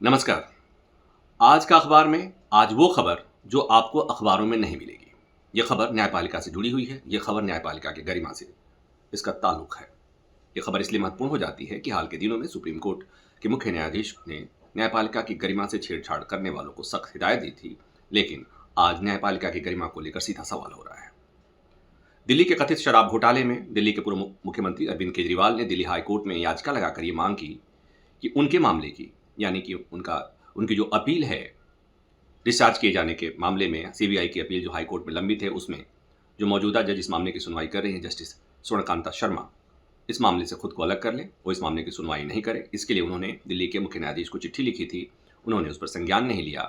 नमस्कार। आज का अखबार में आज वो खबर जो आपको अखबारों में नहीं मिलेगी। ये खबर न्यायपालिका से जुड़ी हुई है। ये खबर न्यायपालिका की गरिमा से इसका ताल्लुक है। ये खबर इसलिए महत्वपूर्ण हो जाती है कि हाल के दिनों में सुप्रीम कोर्ट के मुख्य न्यायाधीश ने न्यायपालिका की गरिमा से छेड़छाड़ करने वालों को सख्त हिदायत दी थी, लेकिन आज न्यायपालिका की गरिमा को लेकर सीधा सवाल हो रहा है। दिल्ली के कथित शराब घोटाले में दिल्ली के पूर्व मुख्यमंत्री अरविंद केजरीवाल ने दिल्ली हाईकोर्ट में याचिका लगाकर ये मांग की कि उनके मामले की, यानी कि उनकी जो अपील है डिस्चार्ज किए जाने के मामले में, सीबीआई की अपील जो हाईकोर्ट में लंबित है, उसमें जो मौजूदा जज इस मामले की सुनवाई कर रही हैं, जस्टिस स्वर्णकांता शर्मा, इस मामले से खुद को अलग कर लें, वो इस मामले की सुनवाई नहीं करें। इसके लिए उन्होंने दिल्ली के मुख्य न्यायाधीश को चिट्ठी लिखी थी। उन्होंने उस पर संज्ञान नहीं लिया।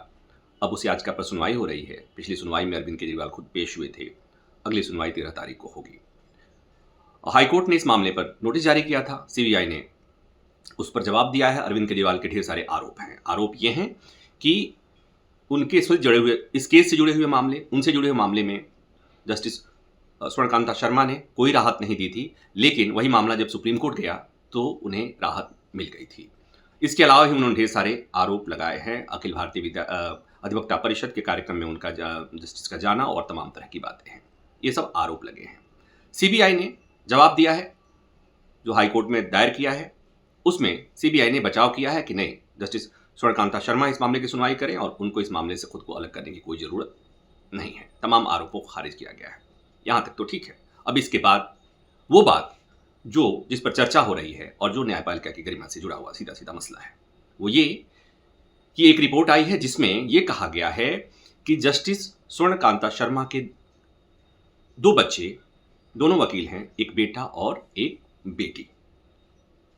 अब उस याचिका पर सुनवाई हो रही है। पिछली सुनवाई में अरविंद केजरीवाल खुद पेश हुए थे। अगली सुनवाई 13 तारीख को होगी। हाईकोर्ट ने इस मामले पर नोटिस जारी किया था। सीबीआई ने उस पर जवाब दिया है। अरविंद केजरीवाल के ढेर सारे आरोप हैं। आरोप ये हैं कि उनके से जुड़े हुए, इस केस से जुड़े हुए मामले, उनसे जुड़े हुए मामले में जस्टिस स्वर्णकांता शर्मा ने कोई राहत नहीं दी थी, लेकिन वही मामला जब सुप्रीम कोर्ट गया तो उन्हें राहत मिल गई थी। इसके अलावा भी उन्होंने ढेर सारे आरोप लगाए हैं। अखिल भारतीय अधिवक्ता परिषद के कार्यक्रम में उनका जस्टिस का जाना और तमाम तरह की बातें हैं। ये सब आरोप लगे हैं। सीबीआई ने जवाब दिया है जो हाईकोर्ट में दायर किया है, उसमें सीबीआई ने बचाव किया है कि नहीं, जस्टिस स्वर्णकांता शर्मा इस मामले की सुनवाई करें और उनको इस मामले से खुद को अलग करने की कोई जरूरत नहीं है। तमाम आरोपों को खारिज किया गया है। यहां तक तो ठीक है। अब इसके बाद वो बात जिस पर चर्चा हो रही है और जो न्यायपालिका की गरिमा से जुड़ा हुआ सीधा सीधा मसला है, वो ये कि एक रिपोर्ट आई है जिसमें यह कहा गया है कि जस्टिस स्वर्णकांता शर्मा के दो बच्चे, दोनों वकील हैं, एक बेटा और एक बेटी,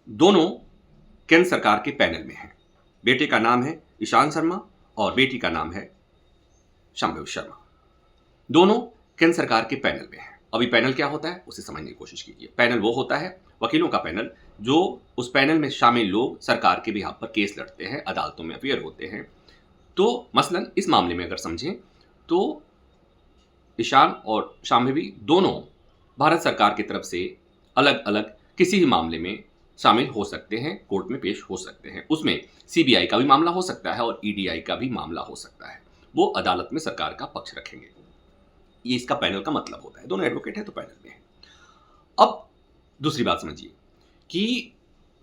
दोनों केंद्र सरकार के पैनल में हैं। बेटे का नाम है ईशान शर्मा और बेटी का नाम है शांभवी शर्मा। दोनों केंद्र सरकार के पैनल में हैं। अभी पैनल क्या होता है उसे समझने की कोशिश कीजिए। पैनल वो होता है वकीलों का पैनल, जो उस पैनल में शामिल लोग सरकार के बिहाफ पर केस लड़ते हैं, अदालतों में अपियर होते हैं। तो मसलन इस मामले में अगर समझें तो ईशान और शांभवी दोनों भारत सरकार की तरफ से अलग अलग किसी भी मामले में शामिल हो सकते हैं, कोर्ट में पेश हो सकते हैं। उसमें सीबीआई का भी मामला हो सकता है और ईडीआई का भी मामला हो सकता है। वो अदालत में सरकार का पक्ष रखेंगे। ये इसका पैनल का मतलब होता है। दोनों एडवोकेट हैं तो पैनल में है। अब दूसरी बात समझिए कि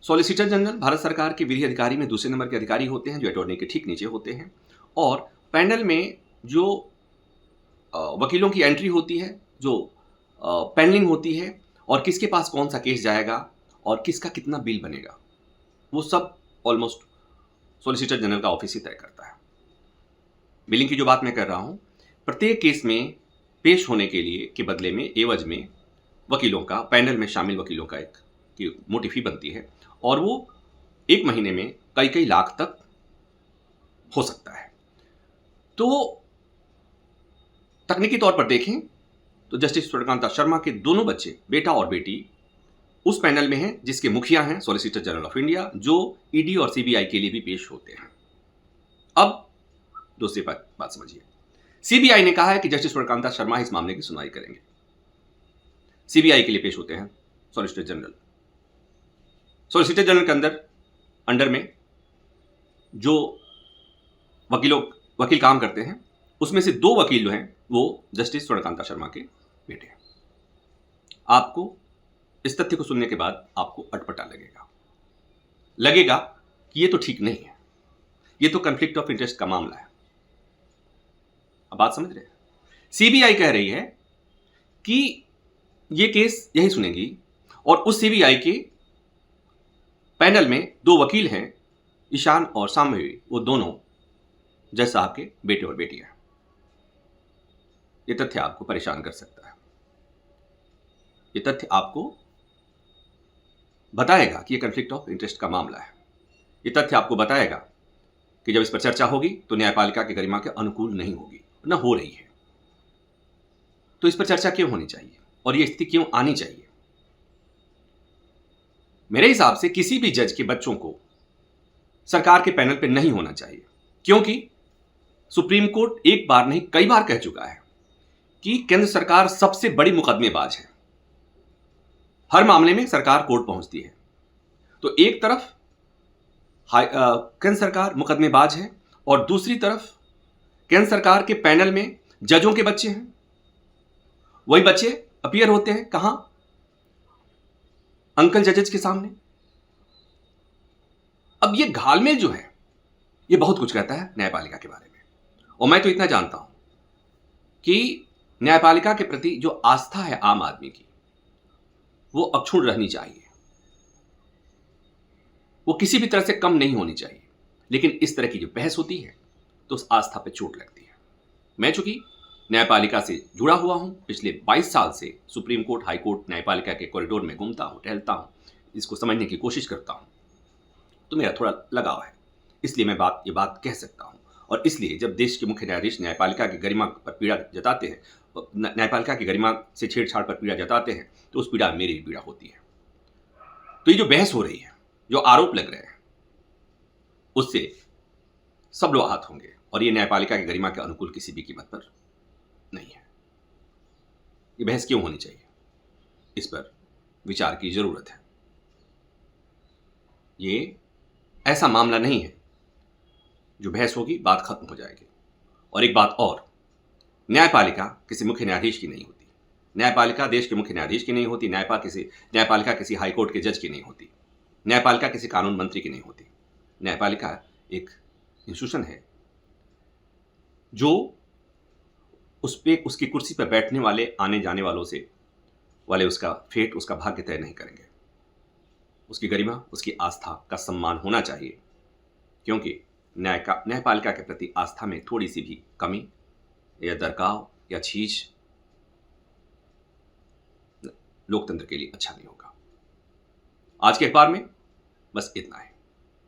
सॉलिसिटर जनरल भारत सरकार के विधि अधिकारी में दूसरे नंबर के अधिकारी होते हैं, जो अटॉर्नी के ठीक नीचे होते हैं। और पैनल में जो वकीलों की एंट्री होती है, जो पैनलिंग होती है, और किसके पास कौन सा केस जाएगा और किसका कितना बिल बनेगा, वो सब ऑलमोस्ट सॉलिसिटर जनरल का ऑफिस ही तय करता है। बिलिंग की जो बात मैं कर रहा हूं, प्रत्येक केस में पेश होने के लिए के बदले में, एवज में, वकीलों का, पैनल में शामिल वकीलों का एक मोटी फी बनती है और वो एक महीने में कई कई लाख तक हो सकता है। तो तकनीकी तौर पर देखें तो जस्टिस स्वर्णकांता शर्मा के दोनों बच्चे, बेटा और बेटी, उस पैनल में हैं जिसके मुखिया हैं सॉलिसिटर जनरल ऑफ इंडिया, जो ईडी और सीबीआई के लिए भी पेश होते हैं। अब दूसरी बात समझिए। सीबीआई ने कहा है कि जस्टिस स्वर्णकांता शर्मा इस मामले की सुनवाई करेंगे। सीबीआई के लिए पेश होते हैं सॉलिसिटर जनरल। सॉलिसिटर जनरल के अंडर में जो वकील काम करते हैं, उसमें से दो वकील जो हैं वो जस्टिस स्वर्णकांता शर्मा के बेटे हैं। आपको इस तथ्य को सुनने के बाद आपको अटपटा लगेगा कि ये तो ठीक नहीं है, ये तो कॉन्फ्लिक्ट ऑफ इंटरेस्ट का मामला है। अब बात समझ रहे हैं? सीबीआई कह रही है कि ये केस यही सुनेगी और उस सीबीआई के पैनल में दो वकील हैं, ईशान और शांभवी, वो दोनों जज साहब के बेटे और बेटी हैं। ये तथ्य आपको परेशान कर सकता है। ये तथ्य आपको बताएगा कि ये कॉन्फ्लिक्ट ऑफ इंटरेस्ट का मामला है। ये तथ्य आपको बताएगा कि जब इस पर चर्चा होगी तो न्यायपालिका की गरिमा के अनुकूल नहीं होगी, न हो रही है। तो इस पर चर्चा क्यों होनी चाहिए और ये स्थिति क्यों आनी चाहिए? मेरे हिसाब से किसी भी जज के बच्चों को सरकार के पैनल पर नहीं होना चाहिए, क्योंकि सुप्रीम कोर्ट एक बार नहीं कई बार कह चुका है कि केंद्र सरकार सबसे बड़ी मुकदमेबाज है। हर मामले में सरकार कोर्ट पहुंचती है। तो एक तरफ केंद्र सरकार मुकदमेबाज है और दूसरी तरफ केंद्र सरकार के पैनल में जजों के बच्चे हैं। वही बच्चे अपीयर होते हैं कहां? अंकल जजेस के सामने। अब ये घालमेल जो है ये बहुत कुछ कहता है न्यायपालिका के बारे में। और मैं तो इतना जानता हूं कि न्यायपालिका के प्रति जो आस्था है आम आदमी की, वो अक्षुण्ण रहनी चाहिए, वो किसी भी तरह से कम नहीं होनी चाहिए। लेकिन इस तरह की जो बहस होती है तो उस आस्था पे चोट लगती है। मैं चूंकि न्यायपालिका से जुड़ा हुआ हूं, पिछले 22 साल से सुप्रीम कोर्ट, हाई कोर्ट, न्यायपालिका के कॉरिडोर में घूमता हूं, टहलता हूं, इसको समझने की कोशिश करता हूं, तो मेरा थोड़ा लगाव है। इसलिए मैं ये बात कह सकता हूं। और इसलिए जब देश के मुख्य न्यायाधीश न्यायपालिका की गरिमा पर पीड़ा जताते हैं, न्यायपालिका की गरिमा से छेड़छाड़ पर पीड़ा जताते हैं, तो उस पीड़ा मेरी भी पीड़ा होती है। तो ये जो बहस हो रही है, जो आरोप लग रहे हैं, उससे सब लोग आहत होंगे और ये न्यायपालिका की गरिमा के अनुकूल किसी भी कीमत पर नहीं है। ये बहस क्यों होनी चाहिए, इस पर विचार की जरूरत है। ये ऐसा मामला नहीं है जो बहस होगी बात खत्म हो जाएगी। और एक बात और, न्यायपालिका किसी मुख्य न्यायाधीश की नहीं होती, न्यायपालिका देश के मुख्य न्यायाधीश की नहीं होती, न्यायपालिका किसी हाईकोर्ट के जज की नहीं होती, न्यायपालिका किसी कानून मंत्री की नहीं होती। न्यायपालिका एक इंस्टीट्यूशन है जो उसकी कुर्सी पर बैठने वाले, आने जाने वालों से वाले उसका फेट, उसका भाग्य तय नहीं करेंगे। उसकी गरिमा, उसकी आस्था का सम्मान होना चाहिए, क्योंकि न्यायपालिका के प्रति आस्था में थोड़ी सी भी कमी या दरकाव या छीज लोकतंत्र के लिए अच्छा नहीं होगा। आज के अखबार में बस इतना है।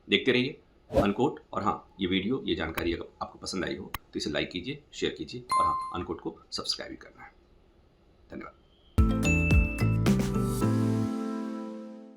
देखते रहिए अनकोट। और हाँ, ये वीडियो, ये जानकारी अगर आपको पसंद आई हो तो इसे लाइक कीजिए, शेयर कीजिए और हाँ, अनकोट को सब्सक्राइब भी करना है। धन्यवाद।